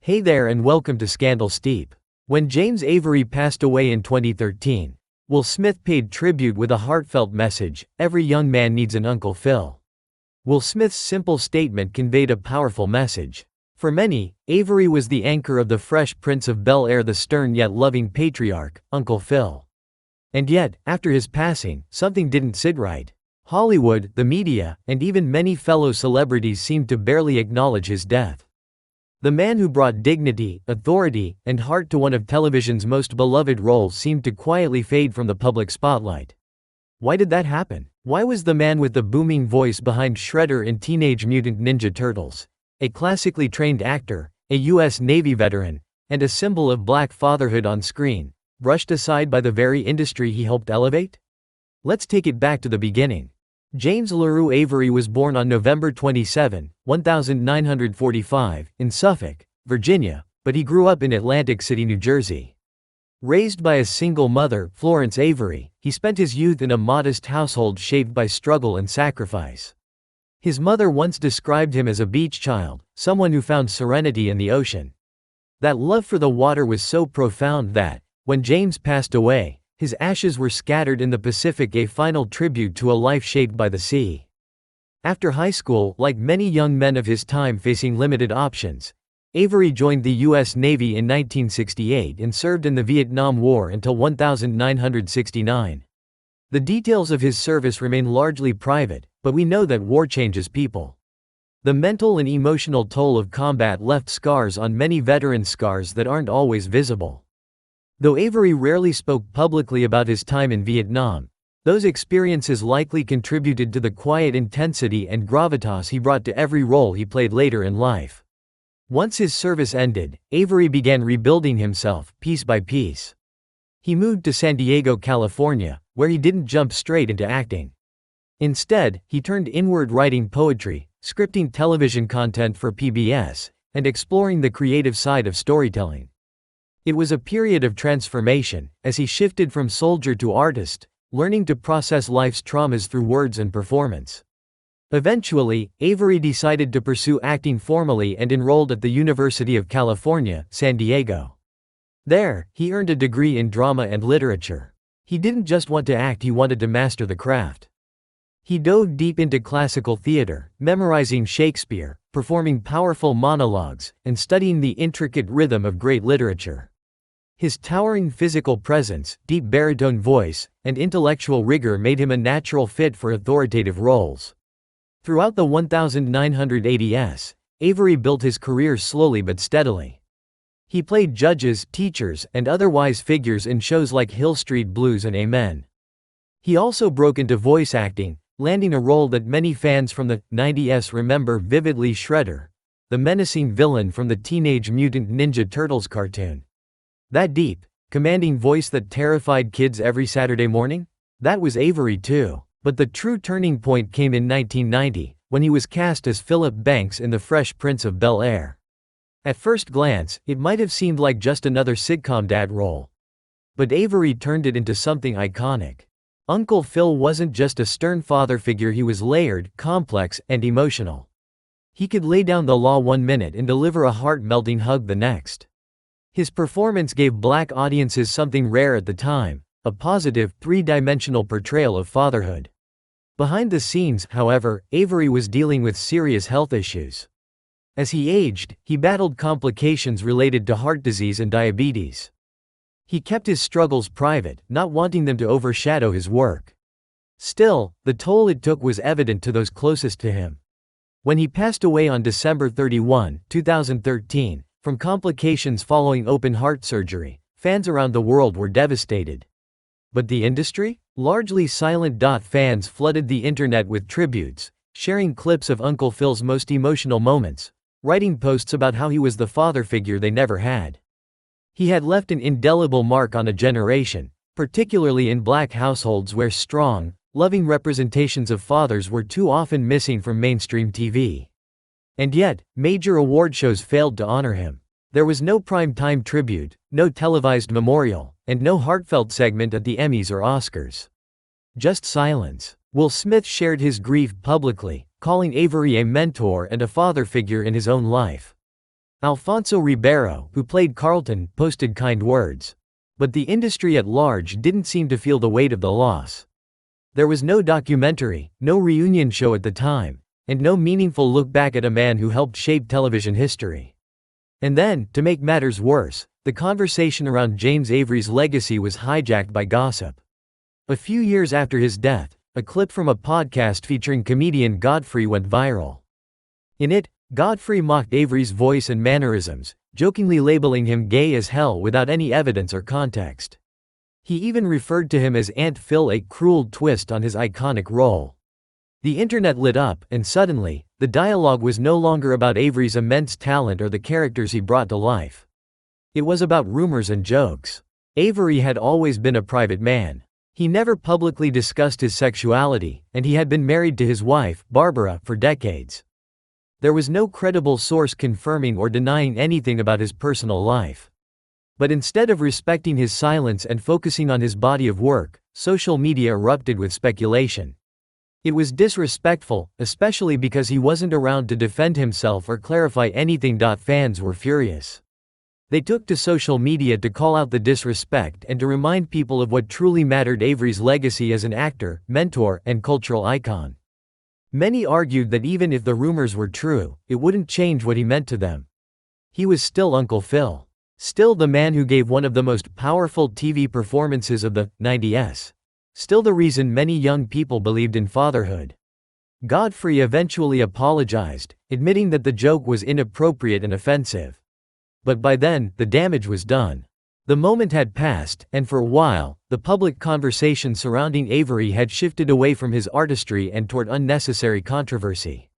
Hey there and welcome to Scandal Steep. When James Avery passed away in 2013, Will Smith paid tribute with a heartfelt message: "Every young man needs an Uncle Phil." Will Smith's simple statement conveyed a powerful message. For many, Avery was the anchor of the Fresh Prince of Bel-Air, the stern yet loving patriarch, Uncle Phil. And yet, after his passing, something didn't sit right. Hollywood, the media, and even many fellow celebrities seemed to barely acknowledge his death. The man who brought dignity, authority, and heart to one of television's most beloved roles seemed to quietly fade from the public spotlight. Why did that happen? Why was the man with the booming voice behind Shredder in Teenage Mutant Ninja Turtles, a classically trained actor, a U.S. Navy veteran, and a symbol of Black fatherhood on screen, brushed aside by the very industry he helped elevate? Let's take it back to the beginning. James LaRue Avery was born on November 27, 1945, in Suffolk, Virginia, but he grew up in Atlantic City, New Jersey. Raised by a single mother, Florence Avery, he spent his youth in a modest household shaped by struggle and sacrifice. His mother once described him as a beach child, someone who found serenity in the ocean. That love for the water was so profound that, when James passed away, his ashes were scattered in the Pacific, a final tribute to a life shaped by the sea. After high school, like many young men of his time facing limited options, Avery joined the U.S. Navy in 1968 and served in the Vietnam War until 1969. The details of his service remain largely private, but we know that war changes people. The mental and emotional toll of combat left scars on many veterans, scars that aren't always visible. Though Avery rarely spoke publicly about his time in Vietnam, those experiences likely contributed to the quiet intensity and gravitas he brought to every role he played later in life. Once his service ended, Avery began rebuilding himself, piece by piece. He moved to San Diego, California, where he didn't jump straight into acting. Instead, he turned inward, writing poetry, scripting television content for PBS, and exploring the creative side of storytelling. It was a period of transformation, as he shifted from soldier to artist, learning to process life's traumas through words and performance. Eventually, Avery decided to pursue acting formally and enrolled at the University of California, San Diego. There, he earned a degree in drama and literature. He didn't just want to act, he wanted to master the craft. He dove deep into classical theater, memorizing Shakespeare, performing powerful monologues, and studying the intricate rhythm of great literature. His towering physical presence, deep baritone voice, and intellectual rigor made him a natural fit for authoritative roles. Throughout the 1980s, Avery built his career slowly but steadily. He played judges, teachers, and other wise figures in shows like Hill Street Blues and Amen. He also broke into voice acting, landing a role that many fans from the 90s remember vividly: Shredder, the menacing villain from the Teenage Mutant Ninja Turtles cartoon. That deep, commanding voice that terrified kids every Saturday morning? That was Avery too. But the true turning point came in 1990, when he was cast as Philip Banks in The Fresh Prince of Bel-Air. At first glance, it might have seemed like just another sitcom dad role. But Avery turned it into something iconic. Uncle Phil wasn't just a stern father figure, he was layered, complex, and emotional. He could lay down the law one minute and deliver a heart-melting hug the next. His performance gave Black audiences something rare at the time: a positive, three-dimensional portrayal of fatherhood. Behind the scenes, however, Avery was dealing with serious health issues. As he aged, he battled complications related to heart disease and diabetes. He kept his struggles private, not wanting them to overshadow his work. Still, the toll it took was evident to those closest to him. When he passed away on December 31, 2013, from complications following open-heart surgery, fans around the world were devastated. But the industry? Largely silent. Fans flooded the internet with tributes, sharing clips of Uncle Phil's most emotional moments, writing posts about how he was the father figure they never had. He had left an indelible mark on a generation, particularly in Black households where strong, loving representations of fathers were too often missing from mainstream TV. And yet, major award shows failed to honor him. There was no prime-time tribute, no televised memorial, and no heartfelt segment at the Emmys or Oscars. Just silence. Will Smith shared his grief publicly, calling Avery a mentor and a father figure in his own life. Alfonso Ribeiro, who played Carlton, posted kind words. But the industry at large didn't seem to feel the weight of the loss. There was no documentary, no reunion show at the time, and no meaningful look back at a man who helped shape television history. And then, to make matters worse, the conversation around James Avery's legacy was hijacked by gossip. A few years after his death, a clip from a podcast featuring comedian Godfrey went viral. In it, Godfrey mocked Avery's voice and mannerisms, jokingly labeling him gay as hell without any evidence or context. He even referred to him as Aunt Phil, a cruel twist on his iconic role. The internet lit up, and suddenly, the dialogue was no longer about Avery's immense talent or the characters he brought to life. It was about rumors and jokes. Avery had always been a private man. He never publicly discussed his sexuality, and he had been married to his wife, Barbara, for decades. There was no credible source confirming or denying anything about his personal life. But instead of respecting his silence and focusing on his body of work, social media erupted with speculation. It was disrespectful, especially because he wasn't around to defend himself or clarify anything. Fans were furious. They took to social media to call out the disrespect and to remind people of what truly mattered: Avery's legacy as an actor, mentor, and cultural icon. Many argued that even if the rumors were true, it wouldn't change what he meant to them. He was still Uncle Phil. Still the man who gave one of the most powerful TV performances of the 90s. Still the reason many young people believed in fatherhood. Godfrey eventually apologized, admitting that the joke was inappropriate and offensive. But by then, the damage was done. The moment had passed, and for a while, the public conversation surrounding Avery had shifted away from his artistry and toward unnecessary controversy.